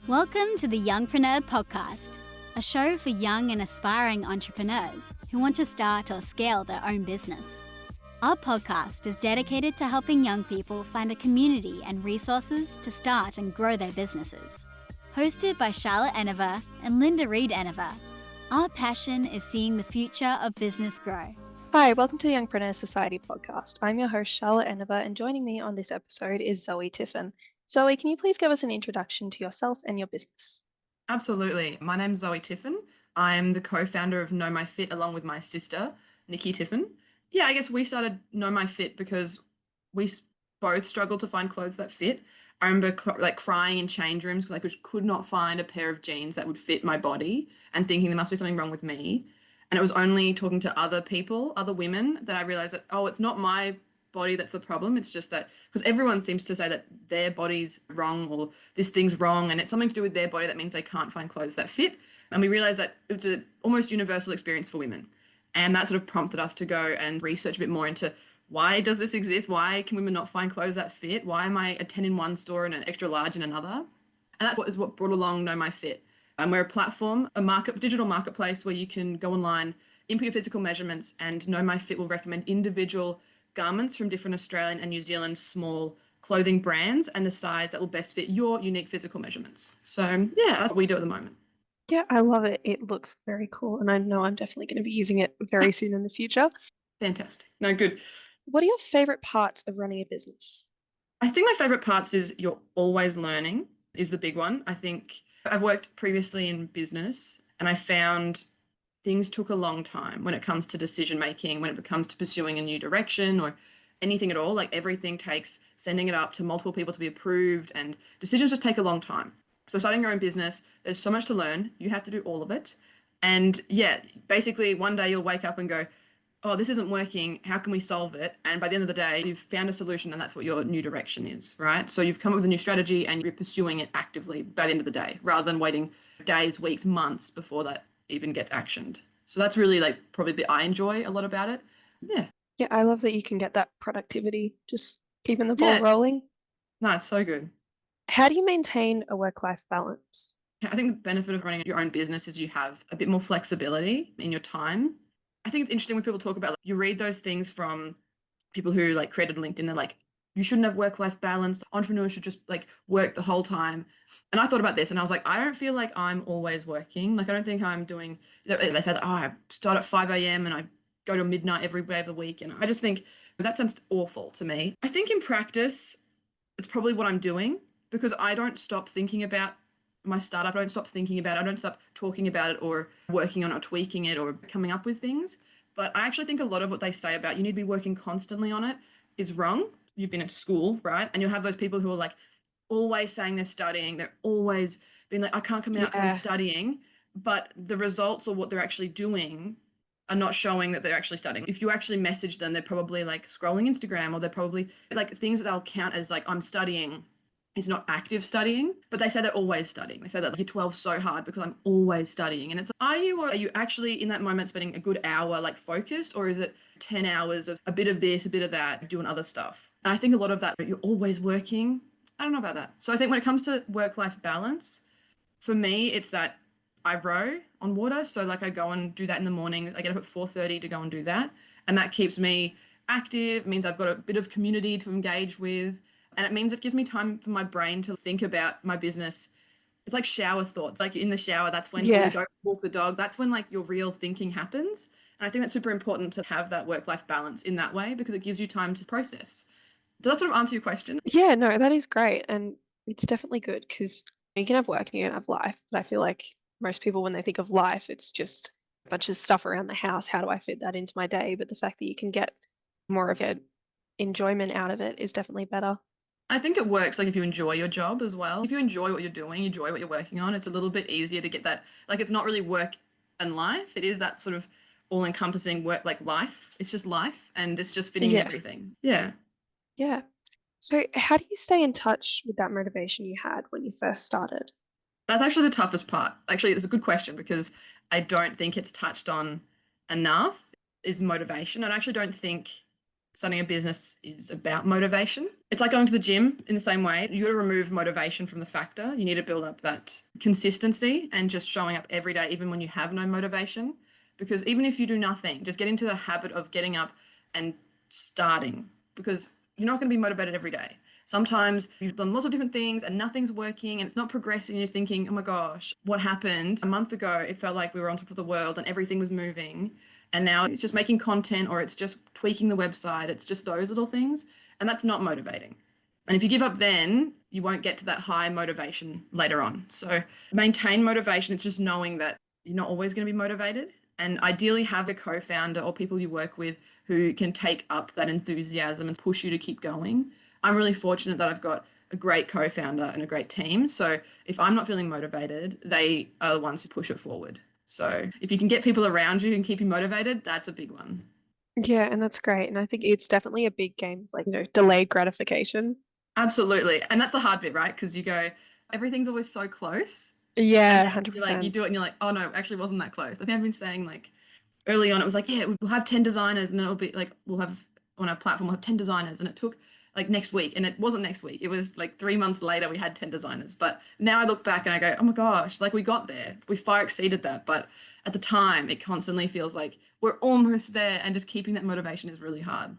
Welcome to the Youngpreneur Podcast, a show for young and aspiring entrepreneurs who want to start or scale their own business. Our podcast is dedicated to helping young people find a community and resources to start and grow their businesses. Hosted by Charlotte Enever and Linda Reed Enever, our passion is seeing the future of business grow. Hi, welcome to the Youngpreneur Society Podcast. I'm your host, Charlotte Enever, and joining me on this episode is Zoe Tiffen. Zoe, can you please give us an introduction to yourself and your business? Absolutely. My name's Zoe Tiffen. I'm the co-founder of Know My Fit along with my sister, Nikki Tiffin. Yeah, I guess we started Know My Fit because we both struggled to find clothes that fit. I remember crying in change rooms because I could not find a pair of jeans that would fit my body and thinking there must be something wrong with me. And it was only talking to other people, other women, that I realized that, it's not my body that's the problem. It's just that because everyone seems to say that their body's wrong or this thing's wrong and it's something to do with their body that means they can't find clothes that fit. And we realized that it's an almost universal experience for women. And that sort of prompted us to go and research a bit more into why does this exist? Why can women not find clothes that fit? Why am I a 10 in one store and an extra large in another? And that's what brought along Know My Fit. And we're a platform, digital marketplace where you can go online, input your physical measurements, and Know My Fit will recommend individual garments from different Australian and New Zealand small clothing brands and the size that will best fit your unique physical measurements. So yeah, that's what we do at the moment. Yeah, I love it. It looks very cool. And I know I'm definitely going to be using it very soon in the future. Fantastic. No, good. What are your favorite parts of running a business? I think my favorite parts is you're always learning is the big one. I think I've worked previously in business and I found things took a long time when it comes to decision making, when it comes to pursuing a new direction or anything at all. Like everything takes sending it up to multiple people to be approved and decisions just take a long time. So starting your own business, there's so much to learn. You have to do all of it. And yeah, basically one day you'll wake up and go, oh, this isn't working. How can we solve it? And by the end of the day, you've found a solution and that's what your new direction is, right? So you've come up with a new strategy and you're pursuing it actively by the end of the day, rather than waiting days, weeks, months before that even gets actioned. So that's really probably the I enjoy a lot about it. Yeah. Yeah, I love that you can get that productivity, just keeping the ball rolling. No, it's so good. How do you maintain a work-life balance? I think the benefit of running your own business is you have a bit more flexibility in your time. I think it's interesting when people talk about, you read those things from people who created LinkedIn, they're like, you shouldn't have work-life balance. Entrepreneurs should just work the whole time. And I thought about this and I was like, I don't feel like I'm always working. I don't think I'm doing, they say that, I start at 5 a.m. and I go to midnight every day of the week. And I just think that sounds awful to me. I think in practice, it's probably what I'm doing because I don't stop thinking about my startup. I don't stop thinking about it. I don't stop talking about it or working on it or tweaking it or coming up with things. But I actually think a lot of what they say about you need to be working constantly on it is wrong. You've been at school, right? And you'll have those people who are always saying they're studying. They're always being I can't come out because I'm studying. But the results or what they're actually doing are not showing that they're actually studying. If you actually message them, they're probably scrolling Instagram or they're probably things that they'll count as I'm studying. It's not active studying, but they say they're always studying. They say that year 12 so hard because I'm always studying. And it's, are you actually in that moment spending a good hour focused, or is it 10 hours of a bit of this, a bit of that, doing other stuff? And I think a lot of that, you're always working. I don't know about that. So I think when it comes to work-life balance, for me, it's that I row on water. So I go and do that in the mornings. I get up at 4:30 to go and do that. And that keeps me active, means I've got a bit of community to engage with. And it means it gives me time for my brain to think about my business. It's like shower thoughts. In the shower, that's when you go walk the dog. That's when your real thinking happens. And I think that's super important to have that work-life balance in that way because it gives you time to process. Does that sort of answer your question? Yeah, no, that is great. And it's definitely good because you can have work and you can have life. But I feel like most people, when they think of life, it's just a bunch of stuff around the house. How do I fit that into my day? But the fact that you can get more of your enjoyment out of it is definitely better. I think it works if you enjoy your job as well. If you enjoy what you're doing, enjoy what you're working on, it's a little bit easier to get that. It's not really work and life. It is that sort of all-encompassing work, life. It's just life and it's just fitting in everything. Yeah. Yeah. So how do you stay in touch with that motivation you had when you first started? That's actually the toughest part. Actually, it's a good question because I don't think it's touched on enough is motivation. I actually don't think starting a business is about motivation. It's like going to the gym in the same way. You got to remove motivation from the factor. You need to build up that consistency and just showing up every day, even when you have no motivation. Because even if you do nothing, just get into the habit of getting up and starting, because you're not going to be motivated every day. Sometimes you've done lots of different things and nothing's working and it's not progressing. You're thinking, oh my gosh, what happened? A month ago, it felt like we were on top of the world and everything was moving. And now it's just making content, or it's just tweaking the website. It's just those little things. And that's not motivating. And if you give up then, you won't get to that high motivation later on. So maintain motivation. It's just knowing that you're not always going to be motivated. And ideally have a co-founder or people you work with who can take up that enthusiasm and push you to keep going. I'm really fortunate that I've got a great co-founder and a great team. So if I'm not feeling motivated, they are the ones who push it forward. So if you can get people around you and keep you motivated, that's a big one. Yeah, and that's great. And I think it's definitely a big game, like, delayed gratification. Absolutely. And that's a hard bit, right? Because you go, everything's always so close. Yeah, And then 100%. you do it and you're like, oh no, actually wasn't that close. I think I've been saying early on, it was like, yeah, we'll have 10 designers and then it'll be we'll have on our platform, we'll have 10 designers. And it took next week, and it wasn't next week. It was 3 months later, we had 10 designers. But now I look back and I go, oh my gosh, we got there. We far exceeded that. But at the time, it constantly feels like we're almost there, and just keeping that motivation is really hard.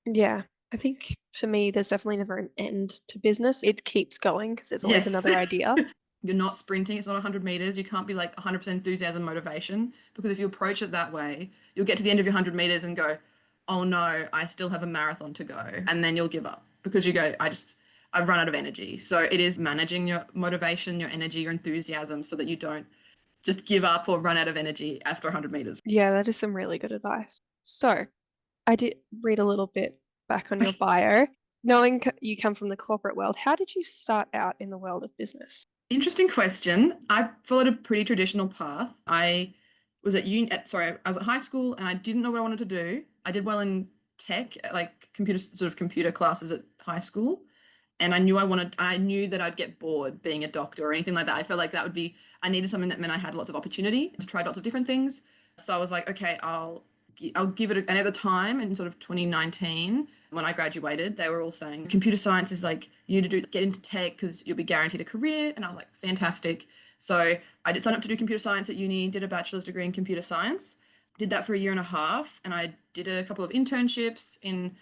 Yeah, I think for me, there's definitely never an end to business. It keeps going because there's always another idea. You're not sprinting. It's not 100 meters. You can't be 100% enthusiasm, motivation, because if you approach it that way, you'll get to the end of your 100 meters and go, oh no, I still have a marathon to go. And then you'll give up because you go, I've run out of energy. So it is managing your motivation, your energy, your enthusiasm, so that you don't just give up or run out of energy after 100 meters. Yeah, that is some really good advice. So I did read a little bit back on your bio. Knowing you come from the corporate world, how did you start out in the world of business? Interesting question. I followed a pretty traditional path. I was at I was at high school and I didn't know what I wanted to do. I did well in tech, computer classes at high school. And I knew that I'd get bored being a doctor or anything like that. I felt like I needed something that meant I had lots of opportunity to try lots of different things. So I was like, okay, I'll give it and at the time in sort of 2019, when I graduated, they were all saying computer science is you need to get into tech because you'll be guaranteed a career. And I was like, fantastic. So I did sign up to do computer science at uni, did a bachelor's degree in computer science, did that for a year and a half. And I did a couple of internships in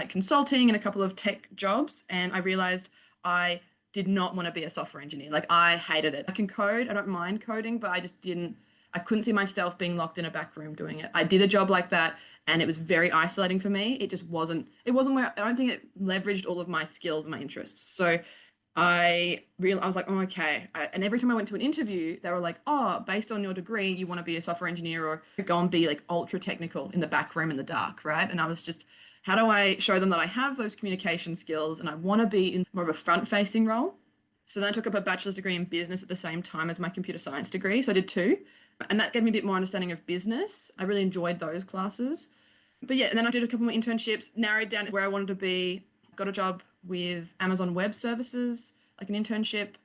consulting and a couple of tech jobs. And I realized I did not want to be a software engineer. I hated it. I can code. I don't mind coding, but I couldn't see myself being locked in a back room doing it. I did a job like that and it was very isolating for me. It wasn't where, I don't think it leveraged all of my skills and my interests. So I was like, oh, okay. And every time I went to an interview, they were like, oh, based on your degree, you want to be a software engineer or go and be ultra technical in the back room in the dark, right? And I was just, how do I show them that I have those communication skills and I want to be in more of a front-facing role? So then I took up a bachelor's degree in business at the same time as my computer science degree. So I did two. And that gave me a bit more understanding of business. I really enjoyed those classes. But yeah, and then I did a couple more internships, narrowed down where I wanted to be, got a job with Amazon Web Services, an internship.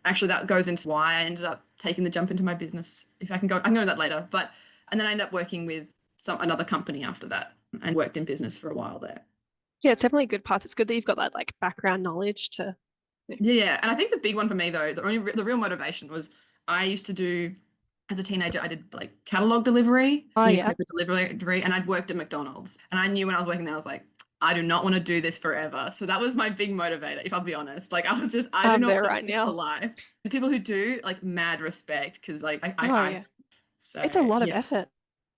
Actually, that goes into why I ended up taking the jump into my business. If I can go into that later. And then I ended up working with another company after that and worked in business for a while there. Yeah, it's definitely a good path. It's good that you've got that background knowledge to. Yeah. And I think the big one for me though, the real motivation was I used to do, as a teenager, I did catalog delivery, newspaper delivery, and I'd worked at McDonald's. And I knew when I was working there, I was like, I do not want to do this forever. So that was my big motivator, if I'll be honest. I was just, I do not want this for life. The people who do, mad respect, because So, it's a lot of effort.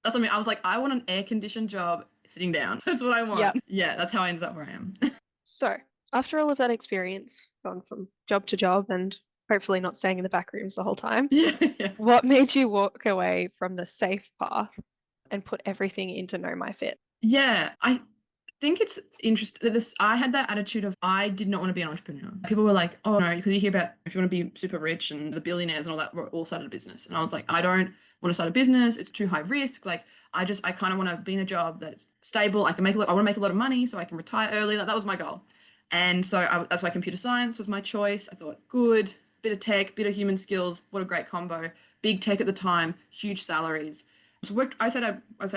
That's what I mean. I was like, I want an air-conditioned job sitting down. That's what I want. Yep. Yeah, that's how I ended up where I am. So after all of that experience, gone from job to job and hopefully not staying in the back rooms the whole time, what made you walk away from the safe path and put everything into Know My Fit? Yeah, I think it's interesting. I had that attitude of I did not want to be an entrepreneur. People were like, oh no, because you hear about if you want to be super rich and the billionaires and all that were all started a business. And I was like, I don't want to start a business. It's too high risk. I kind of want to be in a job that's stable. I want to make a lot of money so I can retire early. That was my goal. And so that's why computer science was my choice. I thought, good, bit of tech, bit of human skills. What a great combo. Big tech at the time, huge salaries. So I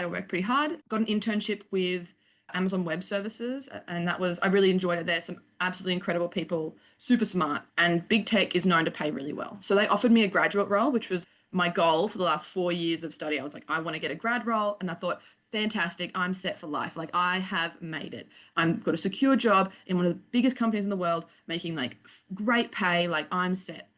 worked pretty hard. Got an internship with Amazon Web Services, and I really enjoyed it there. Some absolutely incredible people, super smart, and big tech is known to pay really well. So they offered me a graduate role, which was my goal for the last 4 years of study. I was like, I want to get a grad role, and I thought, fantastic, I'm set for life. Like, I have made it. I've got a secure job in one of the biggest companies in the world, making like great pay. Like, I'm set.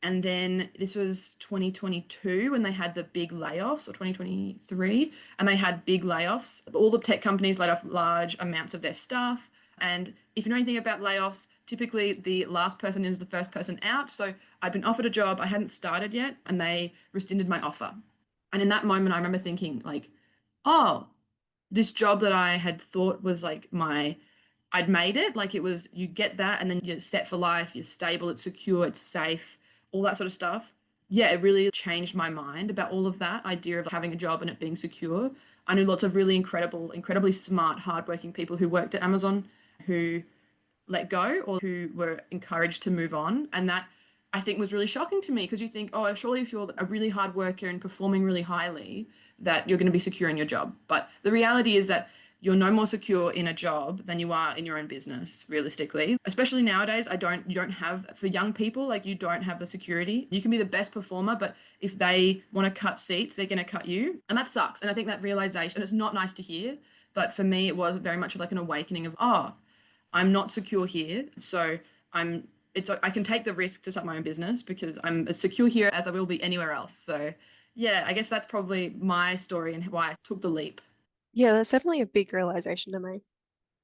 And then this was 2022 when they had the big layoffs, or 2023, and they had big layoffs. All the tech companies laid off large amounts of their staff. And if you know anything about layoffs, typically the last person in is the first person out. So I'd been offered a job, I hadn't started yet, and they rescinded my offer. And in that moment, I remember thinking like, oh, this job that I had thought was like I'd made it. Like, it was, you get that and then you're set for life, you're stable, it's secure, it's safe, all that sort of stuff. Yeah, it really changed my mind about all of that idea of having a job and it being secure. I knew lots of really incredibly smart, hardworking people who worked at Amazon who let go or who were encouraged to move on. And that, I think, was really shocking to me, because you think, oh, surely if you're a really hard worker and performing really highly, that you're going to be secure in your job. But the reality is that you're no more secure in a job than you are in your own business, realistically. Especially nowadays, you don't have, for young people, like, you don't have the security. You can be the best performer, but if they want to cut seats, they're going to cut you. And that sucks. And I think that realization, it's not nice to hear, but for me, it was very much like an awakening of, oh, I'm not secure here. So I can take the risk to start my own business because I'm as secure here as I will be anywhere else. So yeah, I guess that's probably my story and why I took the leap. Yeah, that's definitely a big realization to me.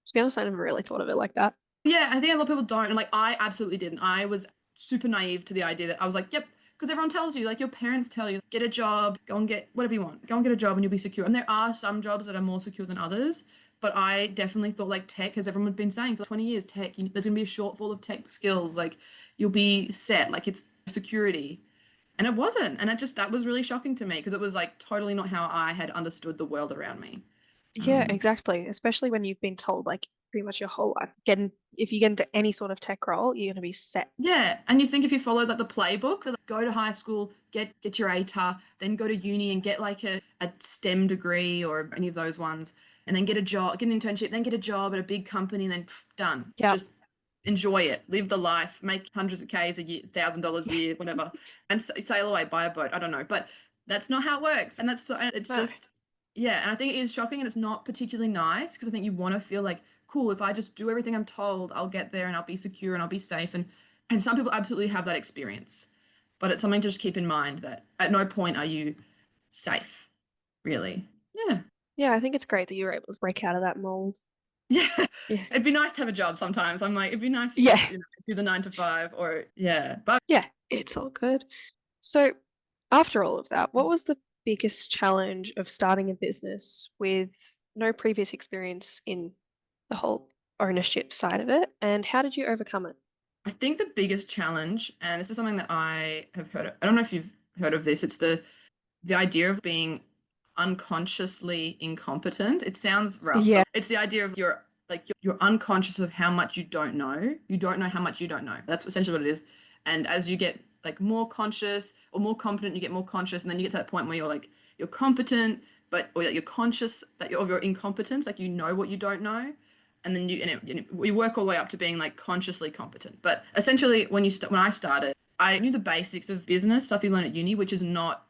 To be honest, I never really thought of it like that. Yeah, I think a lot of people don't. And like, I absolutely didn't. I was super naive to the idea that I was like, yep, because everyone tells you, like, your parents tell you, get a job, go and get whatever you want, go and get a job and you'll be secure. And there are some jobs that are more secure than others. But I definitely thought, like, tech, as everyone had been saying for 20 years, tech, there's going to be a shortfall of tech skills. Like, you'll be set, like, it's security. And it wasn't. And that was really shocking to me, because it was like totally not how I had understood the world around me. Yeah, exactly. Especially when you've been told, like, pretty much your whole life, if you get into any sort of tech role, you're going to be set. Yeah, and you think if you follow like the playbook, like, go to high school, get your ATAR, then go to uni and get like a STEM degree or any of those ones, and then get a job, get an internship, then get a job at a big company, and then done. Yeah. Just enjoy it, live the life, make hundreds of Ks a year, $1,000 a year, whatever, and sail away, buy a boat. I don't know, but that's not how it works, and it's just, yeah. And I think it is shocking, and it's not particularly nice, because I think you want to feel like, cool, if I just do everything I'm told, I'll get there and I'll be secure and I'll be safe. And some people absolutely have that experience, but it's something to just keep in mind that at no point are you safe, really. Yeah. Yeah, I think it's great that you were able to break out of that mold. Yeah. Yeah. It'd be nice to have a job sometimes. I'm like, it'd be nice to Yeah. just, do the 9 to 5 or but Yeah, it's all good. So after all of that, what was the biggest challenge of starting a business with no previous experience in the whole ownership side of it, and how did you overcome it? I think the biggest challenge, and this is something that I have heard of, I don't know if you've heard of this, it's the idea of being unconsciously incompetent. It sounds rough. Yeah. It's the idea of you're unconscious of how much you don't know. You don't know how much you don't know. That's essentially what it is. And as you get like more conscious or more competent, you get more conscious, and then you get to that point where you're competent, or you're conscious of your incompetence, like you know what you don't know. And then you work all the way up to being like consciously competent. But essentially, when I started, I knew the basics of business stuff you learn at uni, which is not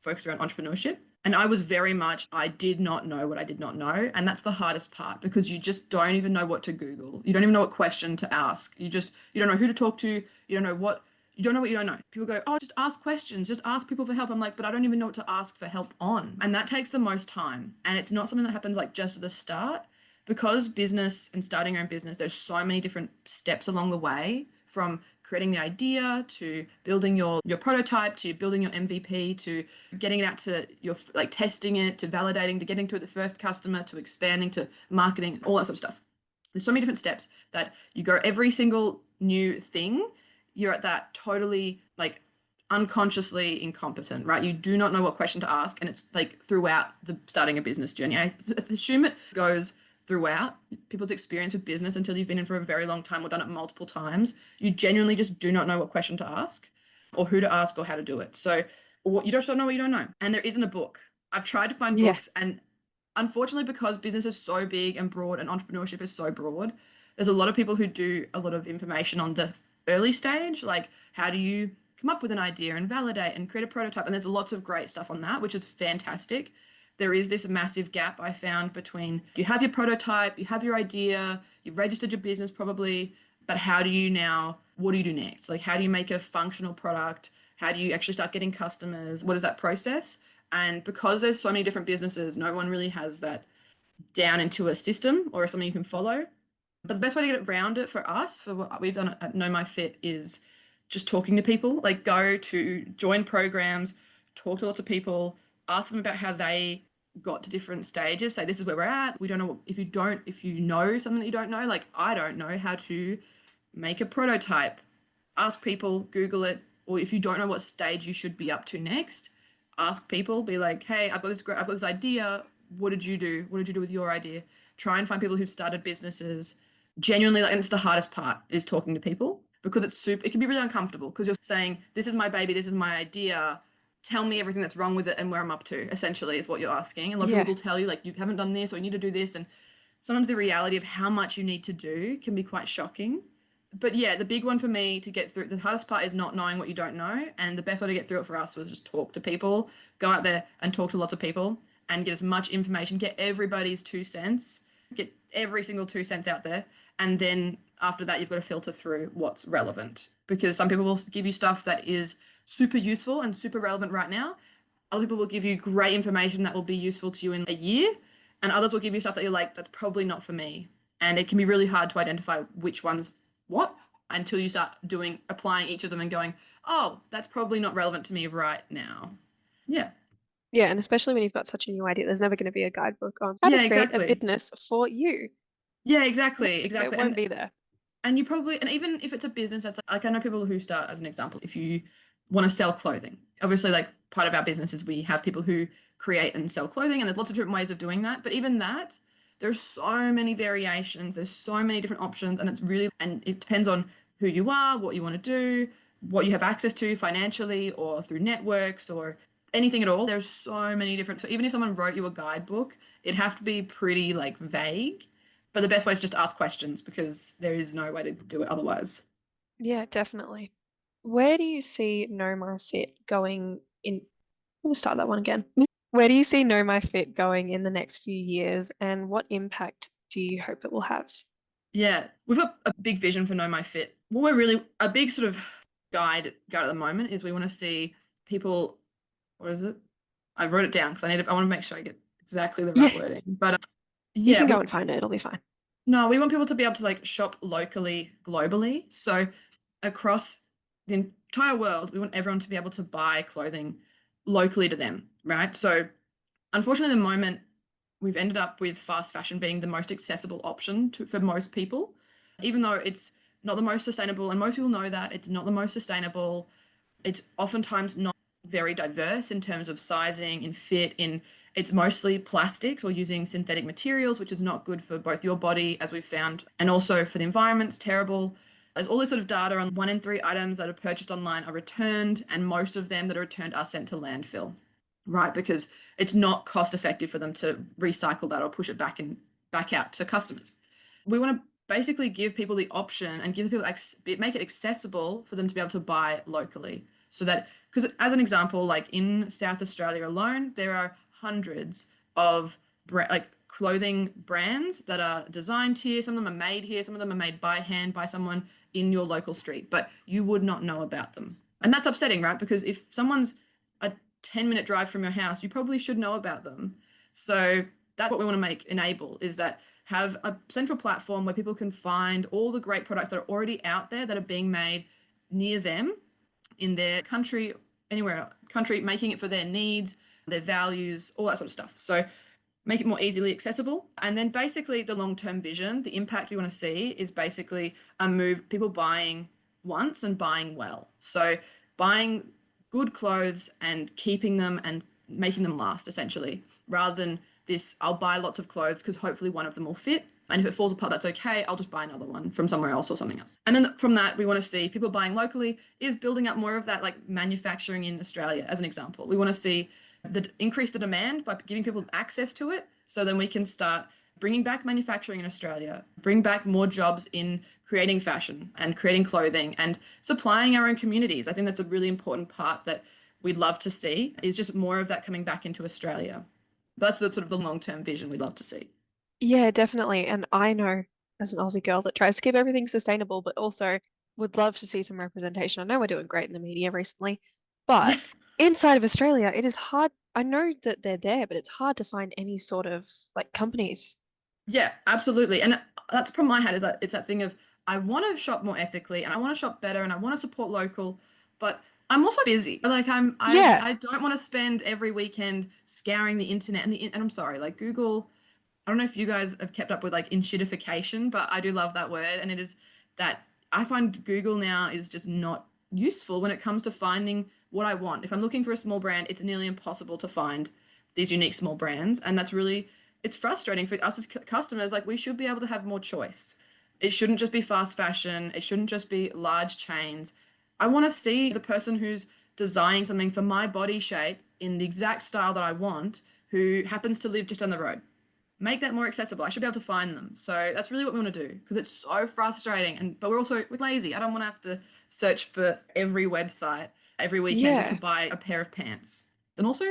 focused around entrepreneurship. And I was very much, I did not know what I did not know. And that's the hardest part, because you just don't even know what to Google. You don't even know what question to ask. You don't know who to talk to. You don't know what you don't know. People go, oh, just ask questions, just ask people for help. I'm like, but I don't even know what to ask for help on. And that takes the most time. And it's not something that happens like just at the start. Because business and starting your own business, there's so many different steps along the way, from creating the idea to building your prototype to building your MVP to getting it out to testing it to validating to getting to the first customer to expanding to marketing, all that sort of stuff. There's so many different steps that you go every single new thing. You're at that totally like unconsciously incompetent, right? You do not know what question to ask, and it's like throughout the starting a business journey. I assume it goes throughout people's experience with business until you've been in for a very long time or done it multiple times. You genuinely just do not know what question to ask or who to ask or how to do it. So you just don't know what you don't know. And there isn't a book. I've tried to find books, and unfortunately, because business is so big and broad and entrepreneurship is so broad, there's a lot of people who do a lot of information on the early stage, like how do you come up with an idea and validate and create a prototype. And there's lots of great stuff on that, which is fantastic. There is this massive gap I found between you have your prototype, you have your idea, you've registered your business probably, but how do you now, what do you do next? Like, how do you make a functional product? How do you actually start getting customers? What is that process? And because there's so many different businesses, no one really has that down into a system or something you can follow. But the best way to get around it for us, for what we've done at Know My Fit, is just talking to people. Like, go to join programs, talk to lots of people, ask them about how they got to different stages. Say, this is where we're at. We don't know if you know something that you don't know, like I don't know how to make a prototype. Ask people, Google it, or if you don't know what stage you should be up to next, ask people, be like, hey, I've got this idea. What did you do? What did you do with your idea? Try and find people who've started businesses. Genuinely, like, and it's the hardest part, is talking to people, because it can be really uncomfortable because you're saying, this is my baby, this is my idea. Tell me everything that's wrong with it and where I'm up to, essentially, is what you're asking. And a lot of people will tell you, like, you haven't done this or you need to do this. And sometimes the reality of how much you need to do can be quite shocking. But yeah, the big one for me to get through, the hardest part is not knowing what you don't know. And the best way to get through it for us was just talk to people, go out there and talk to lots of people and get as much information, get everybody's 2 cents, get every single 2 cents out there. And then after that, you've got to filter through what's relevant, because some people will give you stuff that is super useful and super relevant right now. Other people will give you great information that will be useful to you in a year. And others will give you stuff that you're like, that's probably not for me. And it can be really hard to identify which one's what until you start applying each of them and going, oh, that's probably not relevant to me right now. Yeah. Yeah, and especially when you've got such a new idea, there's never going to be a guidebook on how to create a business for you. Yeah, exactly. It won't be there. And you probably, and even if it's a business that's like I know people who start, as an example, if you want to sell clothing, obviously, like, part of our business is we have people who create and sell clothing, and there's lots of different ways of doing that. But even that, there's so many variations, there's so many different options, and it depends on who you are, what you want to do, what you have access to financially or through networks or anything at all. There's so many different, so even if someone wrote you a guidebook, it'd have to be pretty, like, vague. But the best way is just ask questions, because there is no way to do it otherwise. Yeah, definitely. Where do you see Know My Fit going in? I'm going to start that one again. Where do you see Know My Fit going in the next few years, and what impact do you hope it will have? Yeah, we've got a big vision for Know My Fit. What we're really, a big sort of guide at the moment is we want to see people, what is it? I wrote it down because I want to make sure I get exactly the right wording. But you can go and find it, it'll be fine. No, we want people to be able to, like, shop locally, globally. So across the entire world, we want everyone to be able to buy clothing locally to them, right? So unfortunately, at the moment, we've ended up with fast fashion being the most accessible option for most people, even though it's not the most sustainable. And most people know that it's not the most sustainable. It's oftentimes not very diverse in terms of sizing and fit. It's mostly plastics or using synthetic materials, which is not good for both your body, as we've found, and also for the environment. It's terrible. There's all this sort of data on 1 in 3 items that are purchased online are returned, and most of them that are returned are sent to landfill, right? Because it's not cost effective for them to recycle that or push it back out to customers. We want to basically give people the option and make it accessible for them to be able to buy locally, so that, because as an example, like in South Australia alone, there are hundreds of clothing brands that are designed here. Some of them are made here. Some of them are made by hand by someone in your local street, but you would not know about them. And that's upsetting, right? Because if someone's a 10-minute drive from your house, you probably should know about them. So that's what we want to enable, is that have a central platform where people can find all the great products that are already out there that are being made near them in their country, anywhere country, making it for their needs, their values, all that sort of stuff. So make it more easily accessible. And then basically the long-term vision, the impact we want to see is basically people buying once and buying well. So buying good clothes and keeping them and making them last, essentially, rather than this, I'll buy lots of clothes because hopefully one of them will fit. And if it falls apart, that's okay. I'll just buy another one from somewhere else or something else. And then from that, we want to see people buying locally is building up more of that, like, manufacturing in Australia, as an example. We want to see increase the demand by giving people access to it, So then we can start bringing back manufacturing in Australia, bring back more jobs in creating fashion and creating clothing and supplying our own communities. I think that's a really important part that we'd love to see, is just more of that coming back into Australia. That's the sort of the long-term vision we'd love to see. Yeah, definitely. And I know as an Aussie girl that tries to keep everything sustainable, but also would love to see some representation. I know we're doing great in the media recently, but inside of Australia, it is hard. I know that they're there, but it's hard to find any sort of like companies. Yeah, absolutely. And that's the problem I had, is that it's that thing of, I want to shop more ethically and I want to shop better and I want to support local, but I'm also busy. Like Yeah. I don't want to spend every weekend scouring the internet and I'm sorry, like Google. I don't know if you guys have kept up with like enshittification, but I do love that word. And it is that I find Google now is just not useful when it comes to finding what I want. If I'm looking for a small brand, it's nearly impossible to find these unique small brands. And that's really, it's frustrating for us as customers. Like, we should be able to have more choice. It shouldn't just be fast fashion. It shouldn't just be large chains. I want to see the person who's designing something for my body shape in the exact style that I want, who happens to live just down the road. Make that more accessible. I should be able to find them. So that's really what we want to do, because it's so frustrating. But we're lazy. I don't want to have to search for every website every weekend just to Yeah. buy a pair of pants. And also,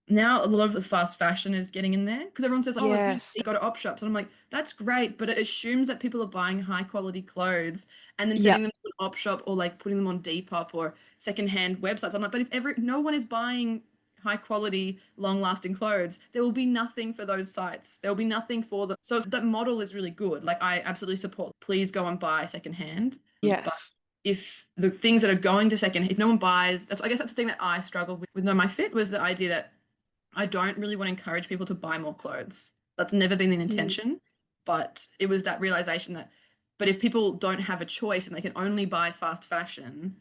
now a lot of the fast fashion is getting in there, because everyone says, oh, you Yes. just go to op shops. And I'm like, that's great, but it assumes that people are buying high quality clothes and then Yeah. sending them to an op shop or like putting them on Depop or secondhand websites. I'm like, but if no one is buying high quality, long lasting clothes, there will be nothing for those sites. There will be nothing for them. So that model is really good. Like, I absolutely support, please go and buy secondhand. But Yes. if the things that are going to second, if no one buys, I guess that's the thing that I struggled with Know My Fit, was the idea that I don't really want to encourage people to buy more clothes. That's never been the intention, but it was that realization that, but if people don't have a choice and they can only buy fast fashion,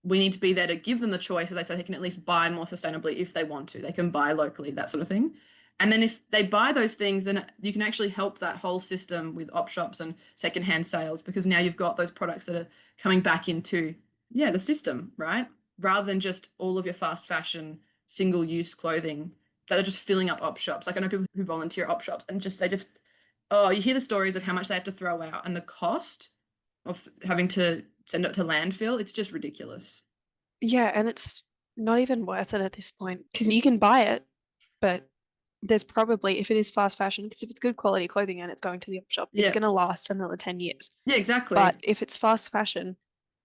we need to be there to give them the choice, so they can at least buy more sustainably if they want to. They can buy locally, that sort of thing. And then if they buy those things, then you can actually help that whole system with op shops and secondhand sales, because now you've got those products that are coming back into, the system, right? Rather than just all of your fast fashion, single-use clothing that are just filling up op shops. Like, I know people who volunteer op shops and you hear the stories of how much they have to throw out and the cost of having to send it to landfill. It's just ridiculous. Yeah, and it's not even worth it at this point, because you can buy it, but there's probably, if it is fast fashion, because if it's good quality clothing and it's going to the op shop, it's Yeah. going to last another 10 years. Yeah, exactly. But if it's fast fashion,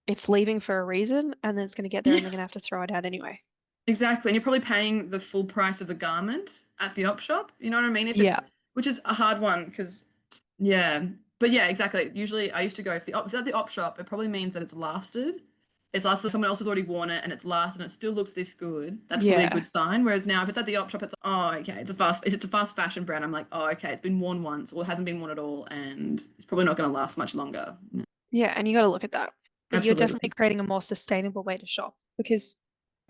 it's leaving for a reason, and then it's going to get there and they're going to have to throw it out anyway. Exactly. And you're probably paying the full price of the garment at the op shop. You know what I mean? Yeah. Which is a hard one, because, But yeah, exactly. Usually I used to go, if it's at the op shop, it probably means that it's lasted. It's lasted, someone else has already worn it and it's lasted and it still looks this good. That's probably a good sign. Whereas now, if it's at the op shop, it's, oh, okay, it's a fast fashion brand. I'm like, oh, okay, it's been worn once or it hasn't been worn at all, and it's probably not going to last much longer. Yeah, and you got to look at that. But Absolutely. you're definitely creating a more sustainable way to shop, because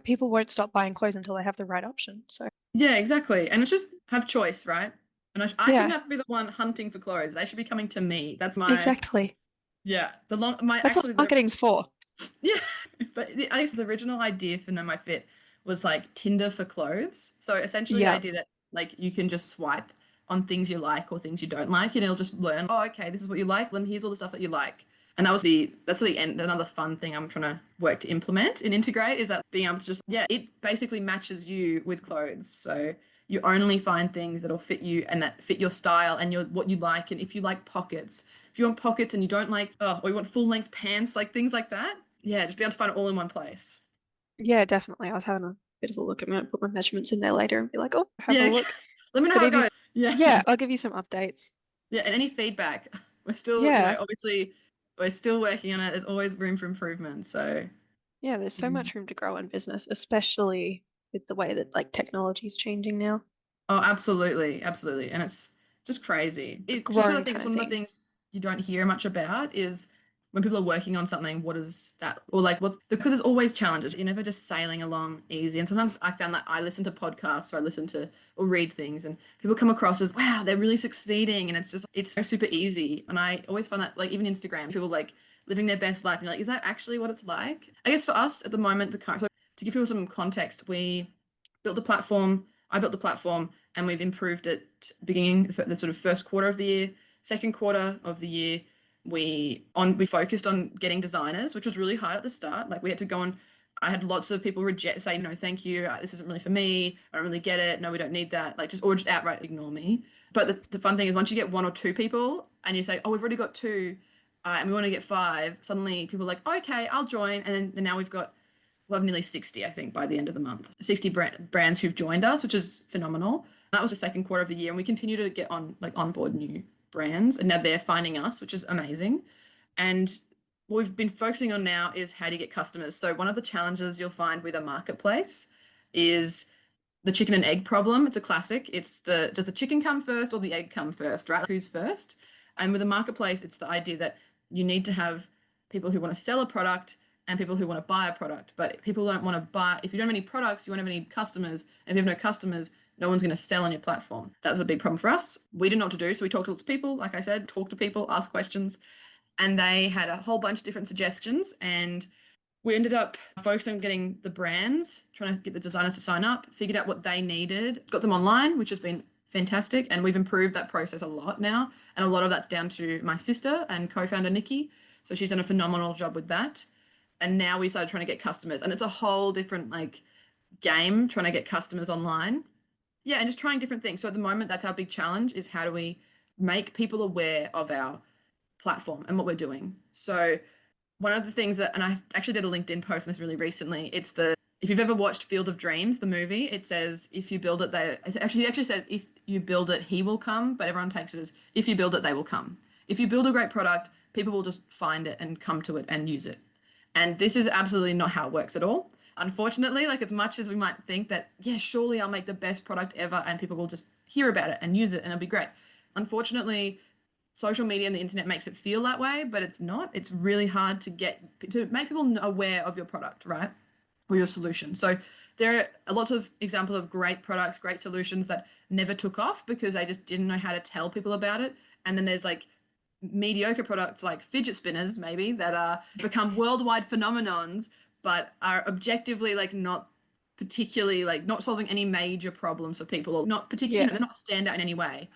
people won't stop buying clothes until they have the right option. So Yeah, exactly. And it's just have choice, right? And I Yeah. shouldn't have to be the one hunting for clothes. They should be coming to me. That's my exactly. yeah. That's Actually, what marketing's for. yeah. But I guess the original idea for Know My Fit was like Tinder for clothes. So essentially, the Yeah. idea that like you can just swipe on things you like or things you don't like, and it'll just learn. Oh, okay, this is what you like. Then here's all the stuff that you like. And that's the end. Another fun thing I'm trying to work to implement and integrate is that being able to just it basically matches you with clothes. So you only find things that'll fit you and that fit your style and what you like. And if you like pockets, if you want pockets and you don't like, or you want full length pants, like things like that. Yeah, just be able to find it all in one place. Yeah, definitely. I was having a bit of a look. I'm going to put my measurements in there later and be like, oh, have a look. Let me know But how it it is- goes. Yeah. Yeah, I'll give you some updates. Yeah, and any feedback. We're still, Yeah. obviously we're still working on it. There's always room for improvement. So Yeah, there's so much room to grow in business, especially with the way that like technology is changing now. Oh, absolutely, absolutely. And it's just crazy. Just growing I think it's kind one of of the things you don't hear much about is when people are working on something, what is that? Or like because there's always challenges. You're never just sailing along easy. And sometimes I found that I listen to podcasts or I listen to or read things and people come across as, wow, they're really succeeding. And it's so super easy. And I always find that like even Instagram, people like living their best life. And you're like, is that actually what it's like? I guess for us at the moment, so to give people some context, we built the platform. I built the platform and we've improved it beginning the sort of first quarter of the year. Second quarter of the year, we focused on getting designers, which was really hard at the start. Like we had to go on. I had lots of people say, no, thank you. This isn't really for me. I don't really get it. No, we don't need that. Like just outright ignore me. But the fun thing is once you get 1 or 2 people and you say, oh, we've already got 2 and we want to get 5, suddenly people are like, okay, I'll join. And now we'll have nearly 60, I think, by the end of the month. 60 brands who've joined us, which is phenomenal. That was the second quarter of the year. And we continue to get onboard new brands. And now they're finding us, which is amazing. And what we've been focusing on now is how to get customers. So one of the challenges you'll find with a marketplace is the chicken and egg problem. It's a classic. Does the chicken come first or the egg come first, right? Who's first? And with a marketplace, it's the idea that you need to have people who want to sell a product and people who want to buy a product. But people don't want to buy. If you don't have any products, you won't have any customers. And if you have no customers, no one's going to sell on your platform. That was a big problem for us. We didn't know what to do. So we talked to lots of people, like I said, talk to people, ask questions. And they had a whole bunch of different suggestions. And we ended up focusing on getting the brands, trying to get the designers to sign up, figured out what they needed, got them online, which has been fantastic. And we've improved that process a lot now. And a lot of that's down to my sister and co-founder Nikki. So she's done a phenomenal job with that. And now we started trying to get customers. And it's a whole different game trying to get customers online. Yeah, and just trying different things. So at the moment, that's our big challenge is how do we make people aware of our platform and what we're doing. So one of the things and I actually did a LinkedIn post on this really recently. If you've ever watched Field of Dreams, the movie, it says, if you build it, it actually says, if you build it, he will come. But everyone takes it as, if you build it, they will come. If you build a great product, people will just find it and come to it and use it. And this is absolutely not how it works at all. Unfortunately, as much as we might think that, yeah, surely I'll make the best product ever and people will just hear about it and use it and it'll be great. Unfortunately, social media and the internet makes it feel that way, but it's not. It's really hard to make people aware of your product, right? Or your solution. So there are lots of examples of great products, great solutions that never took off because they just didn't know how to tell people about it. And then there's mediocre products like fidget spinners, maybe, that become worldwide phenomenons, but are objectively not particularly not solving any major problems for people, or not particularly, they're not standout in any way.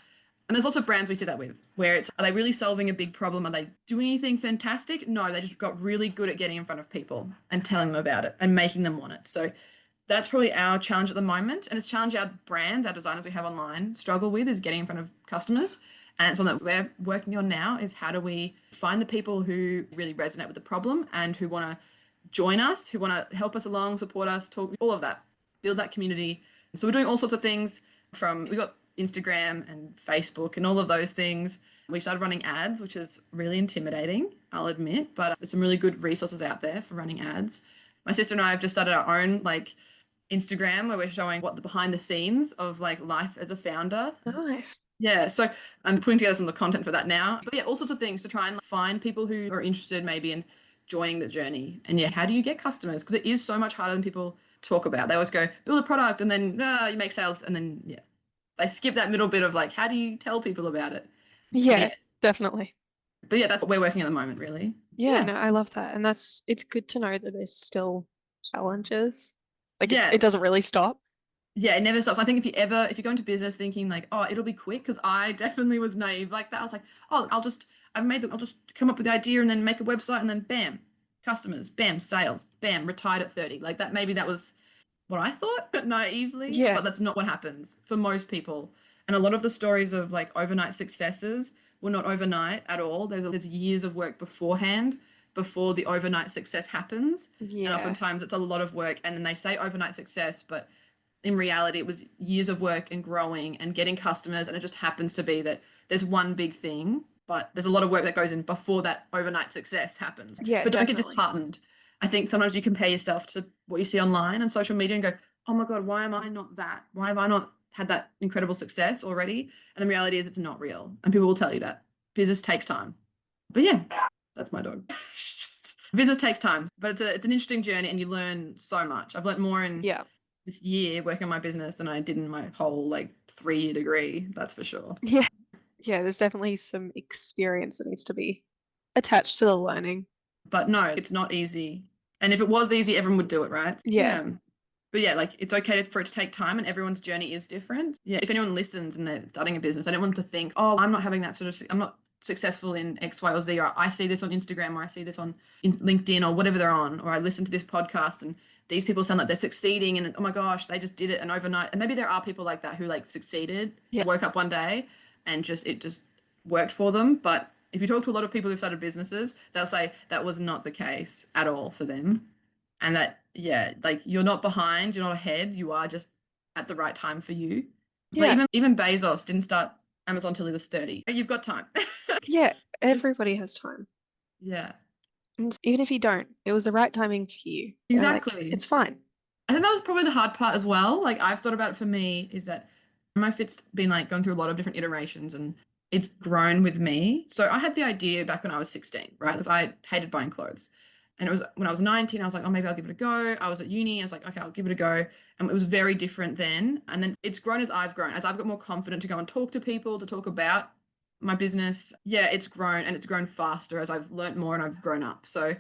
And there's lots of brands we see that with, where are they really solving a big problem? Are they doing anything fantastic? No, they just got really good at getting in front of people and telling them about it and making them want it. So that's probably our challenge at the moment. And it's a challenge our brands, our designers we have online struggle with, is getting in front of customers. And it's one that we're working on now, is how do we find the people who really resonate with the problem and who want to join us, who want to help us along, support us, talk, all of that, build that community. So we're doing all sorts of things we got Instagram and Facebook and all of those things. We started running ads, which is really intimidating, I'll admit, but there's some really good resources out there for running ads. My sister and I have just started our own Instagram where we're showing what the behind the scenes of life as a founder. Nice. Yeah, so I'm putting together some of the content for that now. But yeah, all sorts of things to try and find people who are interested maybe in joining the journey. And yeah, how do you get customers? Because it is so much harder than people talk about. They always go, build a product and then you make sales. And then, yeah, they skip that middle bit of how do you tell people about it? Yeah, so, yeah, definitely. But yeah, that's what we're working at the moment, really. Yeah, no, I love that. And it's good to know that there's still challenges. It doesn't really stop. Yeah, it never stops. I think if you go into business thinking oh, it'll be quick, because I definitely was naive like that. I was like, oh, I'll just come up with the idea and then make a website and then bam, customers, bam, sales, bam, retired at 30. Maybe that was what I thought naively, yeah. But that's not what happens for most people. And a lot of the stories of overnight successes were not overnight at all. There's years of work beforehand before the overnight success happens. Yeah. And oftentimes it's a lot of work, and then they say overnight success, but in reality, it was years of work and growing and getting customers. And it just happens to be that there's one big thing, but there's a lot of work that goes in before that overnight success happens. Yeah, but don't definitely. get disheartened. I think sometimes you compare yourself to what you see online and social media and go, oh my God, why am I not that? Why have I not had that incredible success already? And the reality is it's not real. And people will tell you that. Business takes time. But yeah, that's my dog. Business takes time, but it's an interesting journey and you learn so much. I've learned more in this year working on my business than I did in my whole 3-year degree. That's for sure. Yeah. Yeah, there's definitely some experience that needs to be attached to the learning. But no, it's not easy. And if it was easy, everyone would do it, right? Yeah. But yeah, like it's okay for it to take time, and everyone's journey is different. Yeah, if anyone listens and they're starting a business, I don't want them to think, oh, I'm not having that sort of, I'm not successful in X, Y, or Z, or I see this on Instagram, or I see this on LinkedIn, or whatever they're on, or I listen to this podcast and these people sound like they're succeeding and oh my gosh, they just did it and overnight. And maybe there are people like that who like succeeded, woke up one day and it just worked for them. But if you talk to a lot of people who've started businesses, they'll say that was not the case at all for them. And that, yeah, like you're not behind, you're not ahead, you are just at the right time for you. Yeah. But even Bezos didn't start Amazon till he was 30. You've got time. Yeah, everybody has time. Yeah. And even if you don't, it was the right timing for you. Exactly. Like, it's fine. I think that was probably the hard part as well. Like I've thought about it for me is that my fit's been like going through a lot of different iterations and it's grown with me. So I had the idea back when I was 16, right? Because I hated buying clothes. And it was when I was 19, I was like, oh, maybe I'll give it a go. I was at uni. I was like, okay, I'll give it a go. And it was very different then. And then it's grown as I've grown, as I've got more confident to go and talk to people, to talk about my business. Yeah, it's grown, and it's grown faster as I've learned more and I've grown up. So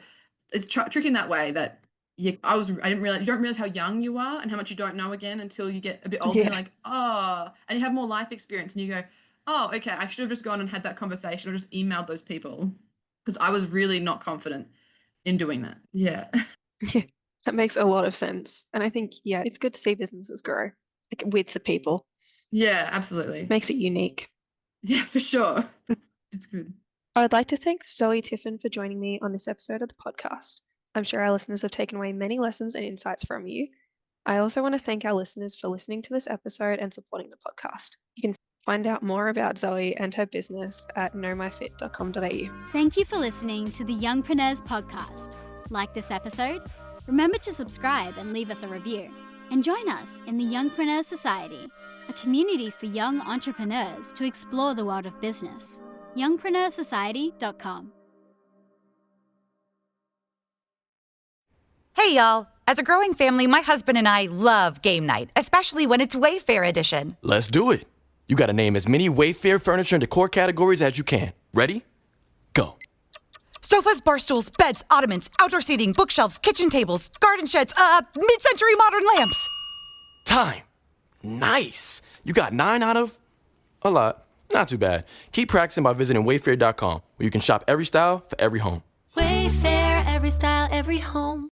it's tricky in that way that I didn't realize, you don't realize how young you are and how much you don't know again until you get a bit older. And you're like, oh, and you have more life experience and you go, oh, okay, I should have just gone and had that conversation or just emailed those people, because I was really not confident in doing that. Yeah. Yeah, that makes a lot of sense. And I think, yeah, it's good to see businesses grow like with the people. Yeah, absolutely. Makes it unique. Yeah, for sure. It's good. I would like to thank Zoe Tiffen for joining me on this episode of the podcast. I'm sure our listeners have taken away many lessons and insights from you. I also want to thank our listeners for listening to this episode and supporting the podcast. You can find out more about Zoe and her business at knowmyfit.com.au. Thank you for listening to the Youngpreneurs Podcast. Like this episode? Remember to subscribe and leave us a review. And join us in the Youngpreneur Society, a community for young entrepreneurs to explore the world of business. Youngpreneursociety.com. Hey, y'all. As a growing family, my husband and I love game night, especially when it's Wayfair edition. Let's do it. You got to name as many Wayfair furniture and decor categories as you can. Ready? Go. Sofas, bar stools, beds, ottomans, outdoor seating, bookshelves, kitchen tables, garden sheds, mid-century modern lamps. Time. Nice. You got 9 out of a lot. Not too bad. Keep practicing by visiting wayfair.com, where you can shop every style for every home. Wayfair, every style, every home.